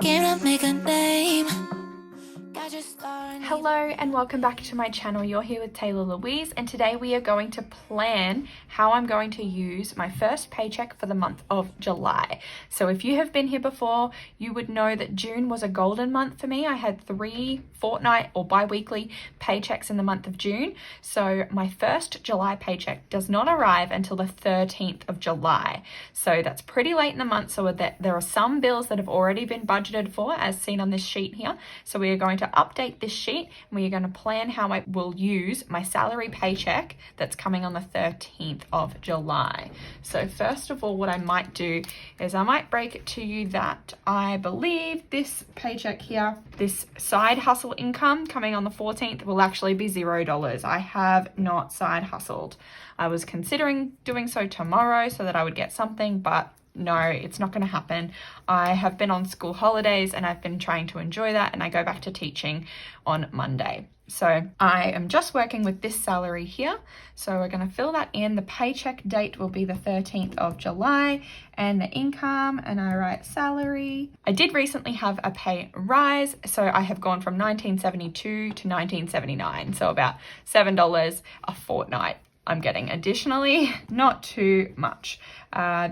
game to make a name. Hello and welcome back to my channel. You're here with Taylor Louise, and today we are going to plan how I'm going to use my first paycheck for the month of July. So if you have been here before, you would know that June was a golden month for me. I had 3 fortnight or bi-weekly paychecks in the month of June. So my first July paycheck does not arrive until the 13th of July. So that's pretty late in the month, so that there are some bills that have already been budgeted for, as seen on this sheet here. So we are going to update this sheet, and we are going to plan how I will use my salary paycheck that's coming on the 13th of July. So first of all, what I might do is I might break it to you that I believe this paycheck here, this side hustle income coming on the 14th, will actually be $0. I have not side hustled. I was considering doing so tomorrow so that I would get something, but no, it's not going to happen. I have been on school holidays and I've been trying to enjoy that, and I go back to teaching on Monday. So I am just working with this salary here. So we're going to fill that in. The paycheck date will be the 13th of July, and the income, and I write salary. I did recently have a pay rise, so I have gone from $19.72 to $19.79, so about $7 a fortnight I'm getting additionally, not too much.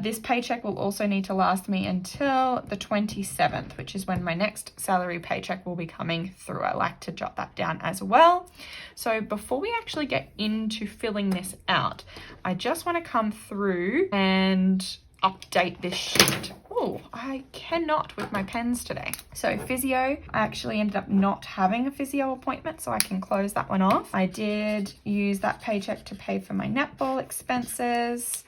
This paycheck will also need to last me until the 27th, which is when my next salary paycheck will be coming through. I like to jot that down as well. So before we actually get into filling this out, I just want to come through and update this sheet. Oh, I cannot with my pens today. So physio, I actually ended up not having a physio appointment, so I can close that one off. I did use that paycheck to pay for my netball expenses.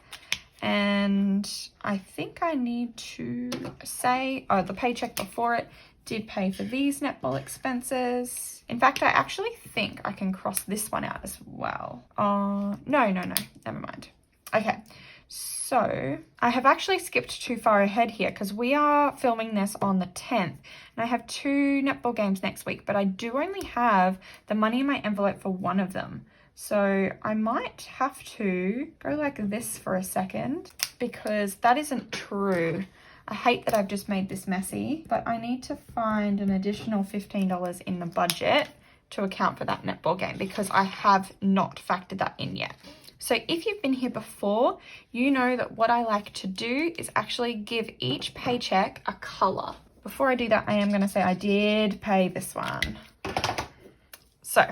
And I think I need to say, the paycheck before it did pay for these netball expenses. In fact, I actually think I can cross this one out as well. No, never mind. Okay. So I have actually skipped too far ahead here because we are filming this on the 10th, and I have 2 netball games next week, but I do only have the money in my envelope for one of them. So I might have to go like this for a second, because that isn't true. I hate that I've just made this messy, but I need to find an additional $15 in the budget to account for that netball game, because I have not factored that in yet. So if you've been here before, you know that what I like to do is actually give each paycheck a color. Before I do that, I am going to say I did pay this one. So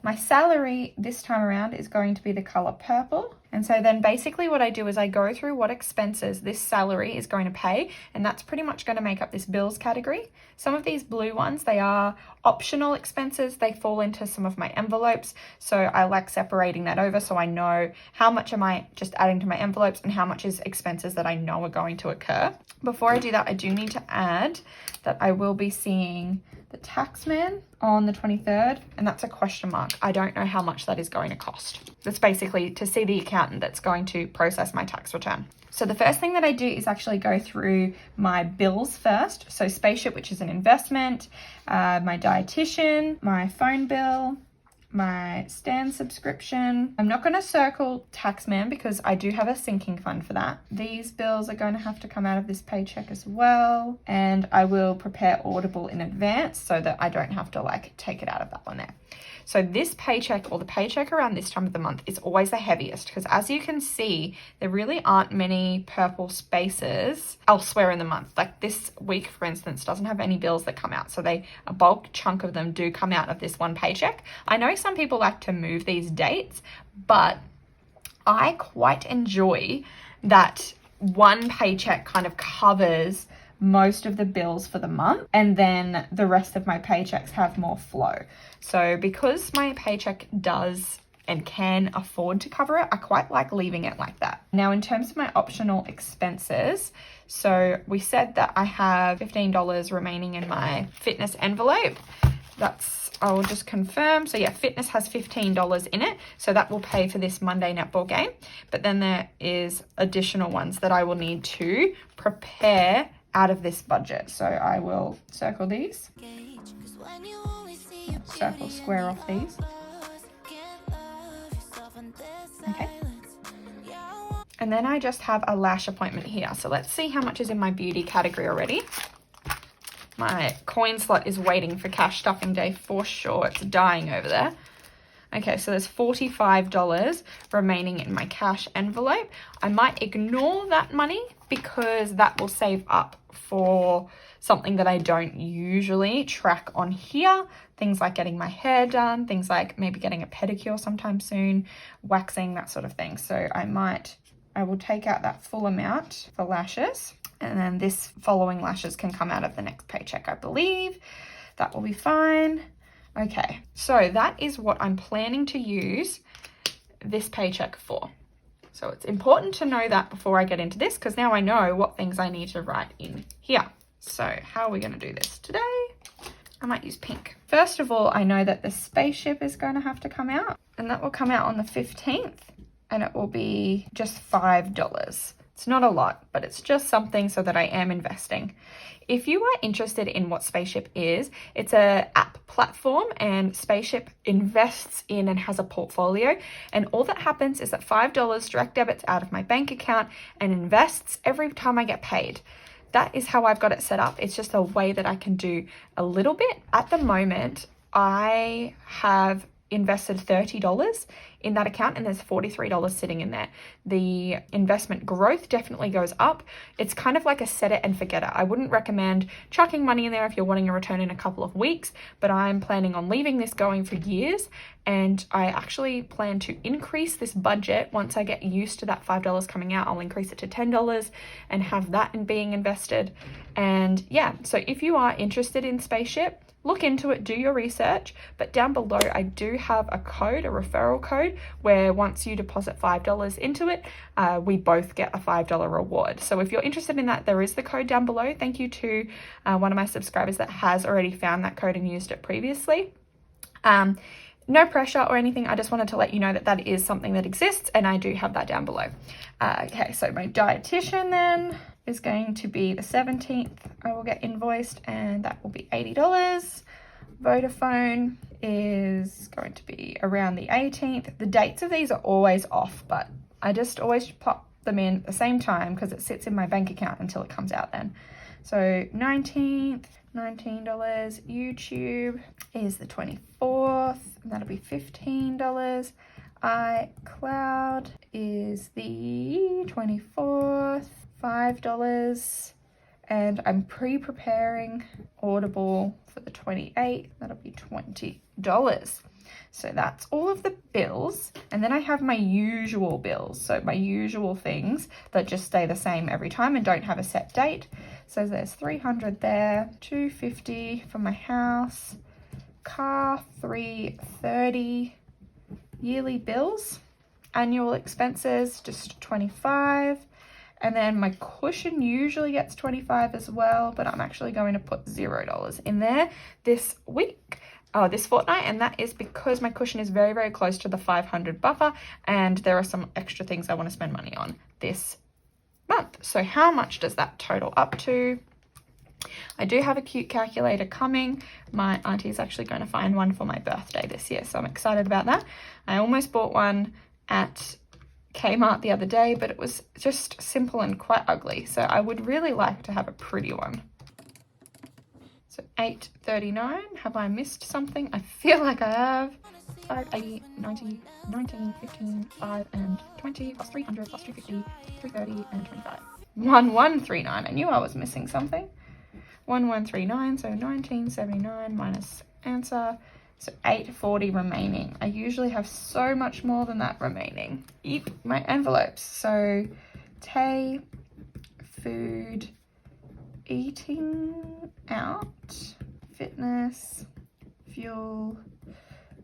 my salary this time around is going to be the color purple. And so then basically what I do is I go through what expenses this salary is going to pay, and that's pretty much going to make up this bills category. Some of these blue ones, they are optional expenses. They fall into some of my envelopes. So I like separating that over so I know how much am I just adding to my envelopes and how much is expenses that I know are going to occur. Before I do that, I do need to add that I will be seeing the taxman on the 23rd, and that's a question mark. I don't know how much that is going to cost. That's basically to see the accountant that's going to process my tax return. So the first thing that I do is actually go through my bills first. So SPACESHIP, which is an investment, my dietitian, my phone bill, my Stan subscription. I'm not going to circle taxman because I do have a sinking fund for that. These bills are going to have to come out of this paycheck as well. And I will prepare Audible in advance so that I don't have to take it out of that one there. So this paycheck, or the paycheck around this time of the month, is always the heaviest, because as you can see, there really aren't many purple spaces elsewhere in the month. Like this week, for instance, doesn't have any bills that come out. So a bulk chunk of them do come out of this one paycheck. I know some people like to move these dates, but I quite enjoy that one paycheck kind of covers most of the bills for the month, and then the rest of my paychecks have more flow. So because my paycheck does and can afford to cover it, I quite like leaving it like that. Now, in terms of my optional expenses, so we said that I have $15 remaining in my fitness envelope. I will just confirm. So yeah, fitness has $15 in it. So that will pay for this Monday netball game. But then there is additional ones that I will need to prepare out of this budget. So I will circle these, circle square off these. Okay. And then I just have a lash appointment here. So let's see how much is in my beauty category already. My coin slot is waiting for cash stuffing day for sure. It's dying over there. Okay, so there's $45 remaining in my cash envelope. I might ignore that money because that will save up for something that I don't usually track on here. Things like getting my hair done, things like maybe getting a pedicure sometime soon, waxing, that sort of thing. So I will take out that full amount for lashes, and then this following lashes can come out of the next paycheck, I believe. That will be fine. Okay, so that is what I'm planning to use this paycheck for. So it's important to know that before I get into this, because now I know what things I need to write in here. So how are we going to do this today? I might use pink. First of all, I know that the spaceship is going to have to come out, and that will come out on the 15th, and it will be just $5. It's not a lot, but it's just something so that I am investing. If you are interested in what Spaceship is, it's an app platform, and Spaceship invests in and has a portfolio. And all that happens is that $5 direct debits out of my bank account and invests every time I get paid. That is how I've got it set up. It's just a way that I can do a little bit. At the moment, I have invested $30 in that account, and there's $43 sitting in there. The investment growth definitely goes up. It's kind of like a set it and forget it. I wouldn't recommend chucking money in there if you're wanting a return in a couple of weeks, but I'm planning on leaving this going for years, and I actually plan to increase this budget once I get used to that $5 coming out. I'll increase it to $10 and have that in being invested. And yeah, so if you are interested in Spaceship, look into it, do your research, but down below I do have a code, a referral code, where once you deposit $5 into it, we both get a $5 reward. So if you're interested in that, there is the code down below. Thank you to one of my subscribers that has already found that code and used it previously. No pressure or anything. I just wanted to let you know that that is something that exists, and I do have that down below. Okay, so my dietitian then is going to be the 17th. I will get invoiced, and that will be $80. Vodafone is going to be around the 18th. The dates of these are always off, but I just always pop them in at the same time because it sits in my bank account until it comes out then. So 19th, $19. YouTube is the 24th, and that'll be $15. iCloud is the 24th, $5. And I'm pre-preparing Audible for the 28th. That'll be $20. So that's all of the bills. And then I have my usual bills. So my usual things that just stay the same every time and don't have a set date. So there's $300 there, $250 for my house, car, $330, yearly bills, annual expenses, just $25. And then my cushion usually gets $25 as well, but I'm actually going to put $0 in there this week, this fortnight, and that is because my cushion is very, very close to the 500 buffer, and there are some extra things I want to spend money on this month. So how much does that total up to? I do have a cute calculator coming. My auntie is actually going to find one for my birthday this year, so I'm excited about that. I almost bought one at Kmart the other day, but it was just simple and quite ugly, so I would really like to have a pretty one. So $8.39. Have I missed something? I feel like I have. 5, 80, 90, 19, 15, 5, and 20, plus 300, plus 250, 330, and 25. 1139. I knew I was missing something. 1139, so 1979 minus answer. So $8.40 remaining. I usually have so much more than that remaining. Eep, my envelopes. So Tay, food, eating out, fitness, fuel,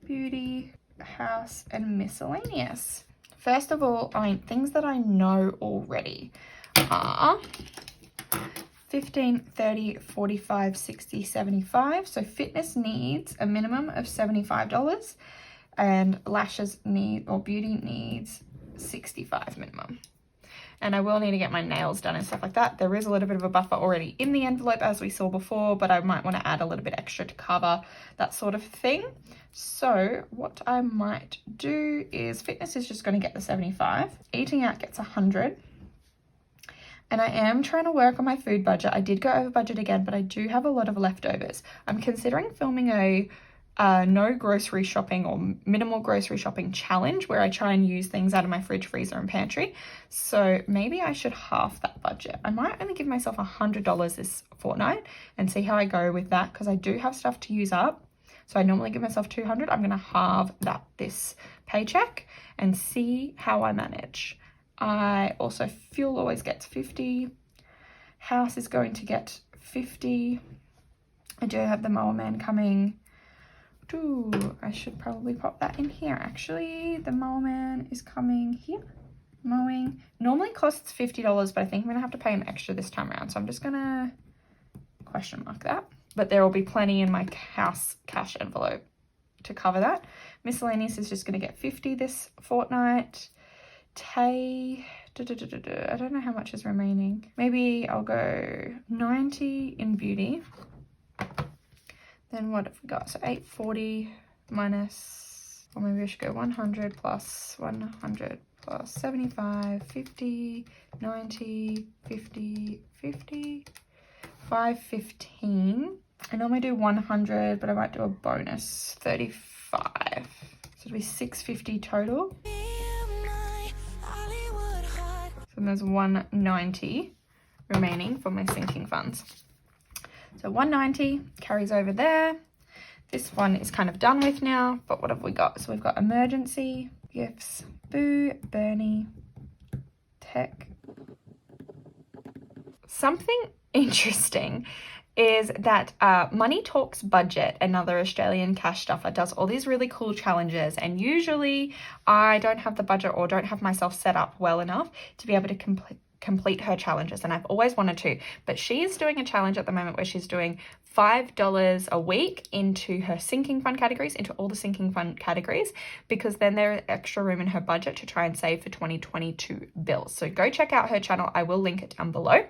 beauty, house, and miscellaneous. First of all, things that I know already are 15, 30, 45, 60, 75. So fitness needs a minimum of $75, and lashes or beauty needs $65 minimum. And I will need to get my nails done and stuff like that. There is a little bit of a buffer already in the envelope, as we saw before, but I might want to add a little bit extra to cover that sort of thing. So what I might do is fitness is just going to get the 75. Eating out gets 100. And I am trying to work on my food budget. I did go over budget again, but I do have a lot of leftovers. I'm considering filming a no grocery shopping or minimal grocery shopping challenge where I try and use things out of my fridge, freezer and pantry. So maybe I should half that budget. I might only give myself $100 this fortnight and see how I go with that, because I do have stuff to use up. So I normally give myself $200. I'm going to halve that this paycheck and see how I manage. I also, fuel always gets $50. House is going to get $50. I do have the mower man coming. Ooh, I should probably pop that in here. Actually, the mower man is coming here. Mowing normally costs $50, but I think I'm gonna have to pay him extra this time around. So I'm just gonna question mark that. But there will be plenty in my house cash envelope to cover that. Miscellaneous is just gonna get $50 this fortnight. I don't know how much is remaining. Maybe I'll go $90 in beauty. Then what have we got? So $840 minus, or maybe I should go 100 plus 100 plus 75, 50, 90, 50, 50, 515. I normally do 100, but I might do a bonus 35. So it'll be 650 total. So there's 190 remaining for my sinking funds. So 190 carries over there. This one is kind of done with now, but what have we got? So we've got emergency, gifts, Boo, Bernie, tech. Something interesting is that Money Talks Budget, another Australian cash stuffer, does all these really cool challenges, and usually I don't have the budget or don't have myself set up well enough to be able to complete her challenges, and I've always wanted to, but she's doing a challenge at the moment where she's doing $5 a week into her sinking fund categories, into all the sinking fund categories, because then there's extra room in her budget to try and save for 2022 bills. So go check out her channel. I will link it down below.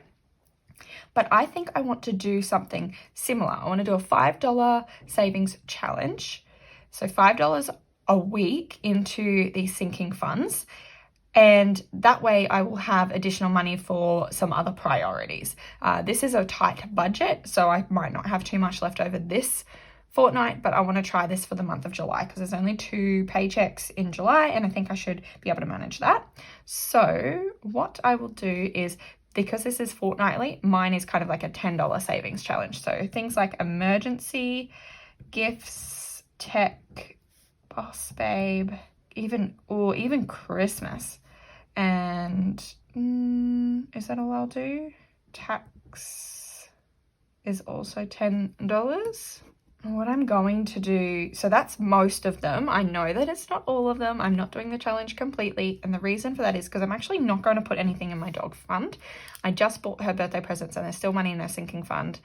But I think I want to do something similar. I want to do a $5 savings challenge. So $5 a week into these sinking funds. And that way I will have additional money for some other priorities. This is a tight budget, so I might not have too much left over this fortnight, but I want to try this for the month of July because there's only 2 paychecks in July, and I think I should be able to manage that. So what I will do is, because this is fortnightly, mine is kind of like a $10 savings challenge. So things like emergency, gifts, tech, boss babe, even Christmas. And is that all I'll do? Tax is also $10. What I'm going to do, so that's most of them. I know that it's not all of them. I'm not doing the challenge completely. And the reason for that is because I'm actually not going to put anything in my dog fund. I just bought her birthday presents and there's still money in her sinking fund.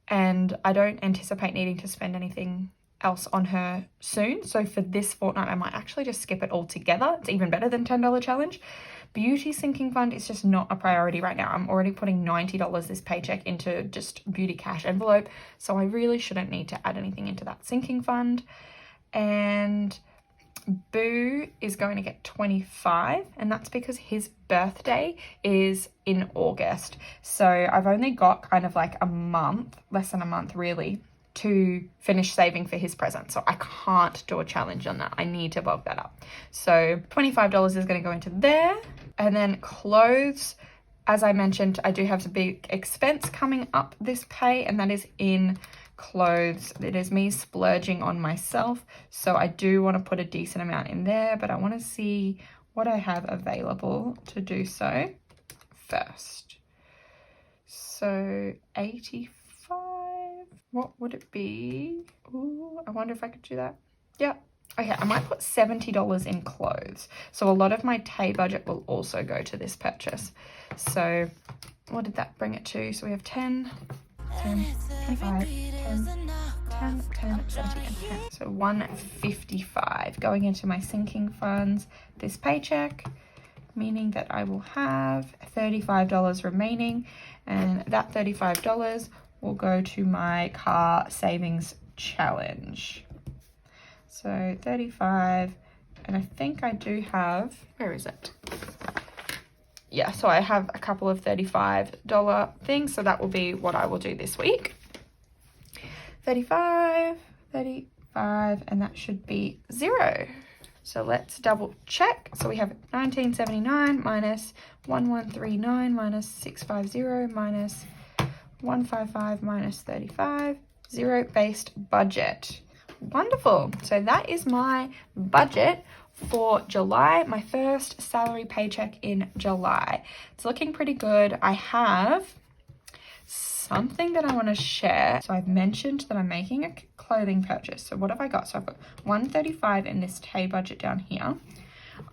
And I don't anticipate needing to spend anything else on her soon. So for this fortnight, I might actually just skip it all together. It's even better than $10 challenge. Beauty sinking fund is just not a priority right now. I'm already putting $90 this paycheck into just beauty cash envelope. So I really shouldn't need to add anything into that sinking fund. And Boo is going to get 25, and that's because his birthday is in August. So I've only got kind of like a month, less than a month really, to finish saving for his present. So I can't do a challenge on that. I need to bulk that up. So $25 is going to go into there. And then clothes, as I mentioned, I do have a big expense coming up this pay, and that is in clothes. It is me splurging on myself. So I do want to put a decent amount in there, but I want to see what I have available to do so first. So 85. What would it be? Ooh, I wonder if I could do that. Yeah. Okay, I might put $70 in clothes. So a lot of my Tay budget will also go to this purchase. So what did that bring it to? So we have 10, 10, 25, 10, 10, 10, 70, and 10. So 155 going into my sinking funds this paycheck, meaning that I will have $35 remaining, and that $35 will go to my car savings challenge. So 35, and I think I do have, where is it? yeah, so I have a couple of $35 things, so that will be what I will do this week. 35, and that should be 0. So let's double check. So we have 1979 minus 1139 minus 650 minus 155 minus 35, 0 based budget. Wonderful. So that is my budget for July, my first salary paycheck in July. It's looking pretty good. I have something that I want to share. So I've mentioned that I'm making a clothing purchase. So what have I got? So I've got $135 in this Tay budget down here.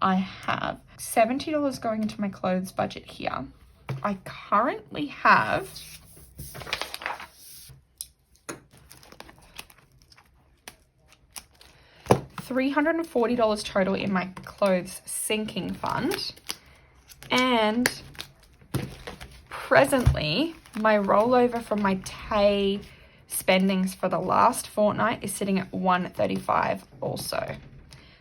I have $70 going into my clothes budget here. I currently have $340 total in my clothes sinking fund, and presently my rollover from my Tay spendings for the last fortnight is sitting at $135 also.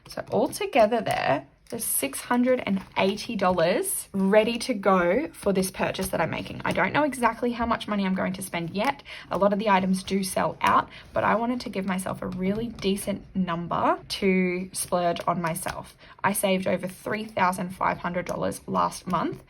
So altogether there's $680 ready to go for this purchase that I'm making. I don't know exactly how much money I'm going to spend yet. A lot of the items do sell out, but I wanted to give myself a really decent number to splurge on myself. I saved over $3,500 last month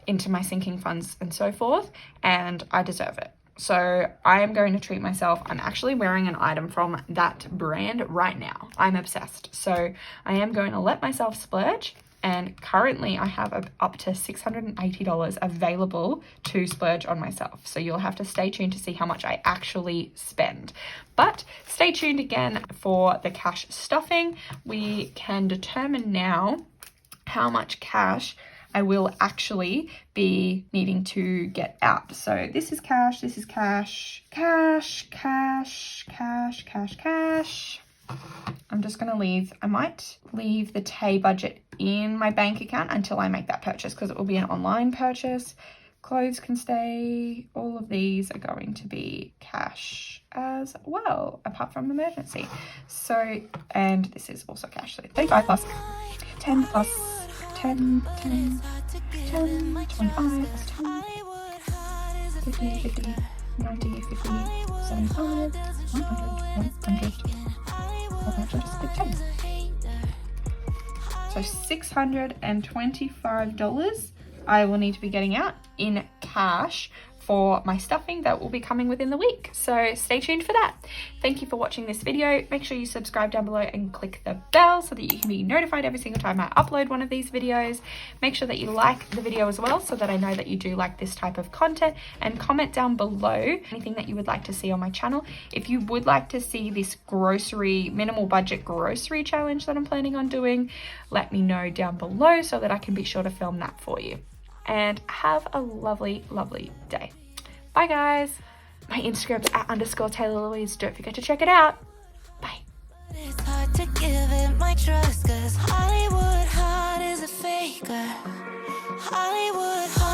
into my sinking funds and so forth, and I deserve it. So I am going to treat myself. I'm actually wearing an item from that brand right now. I'm obsessed. So I am going to let myself splurge. And currently I have up to $680 available to splurge on myself. So you'll have to stay tuned to see how much I actually spend. But stay tuned again for the cash stuffing. We can determine now how much cash I will actually be needing to get out. So this is cash, this is cash, cash, cash, cash, cash, cash. I'm just going to I might leave the Tay budget in my bank account until I make that purchase, because it will be an online purchase. Clothes can stay. All of these are going to be cash as well, apart from emergency. So, and this is also cash. So 35 plus 10 plus 10, 10, 10, 25 plus 10, 50, 50, 90, 50, 75, 100, 10. So $625 I will need to be getting out in cash for my stuffing that will be coming within the week. So stay tuned for that. Thank you for watching this video. Make sure you subscribe down below and click the bell so that you can be notified every single time I upload one of these videos. Make sure that you like the video as well so that I know that you do like this type of content, and comment down below anything that you would like to see on my channel. If you would like to see this minimal budget grocery challenge that I'm planning on doing, let me know down below so that I can be sure to film that for you. And have a lovely, lovely day. Bye guys. My Instagram's @_TaylorLouise. Don't forget to check it out. Bye. It's hard to give it my trust, 'cause Hollywood heart is a faker. Hollywood heart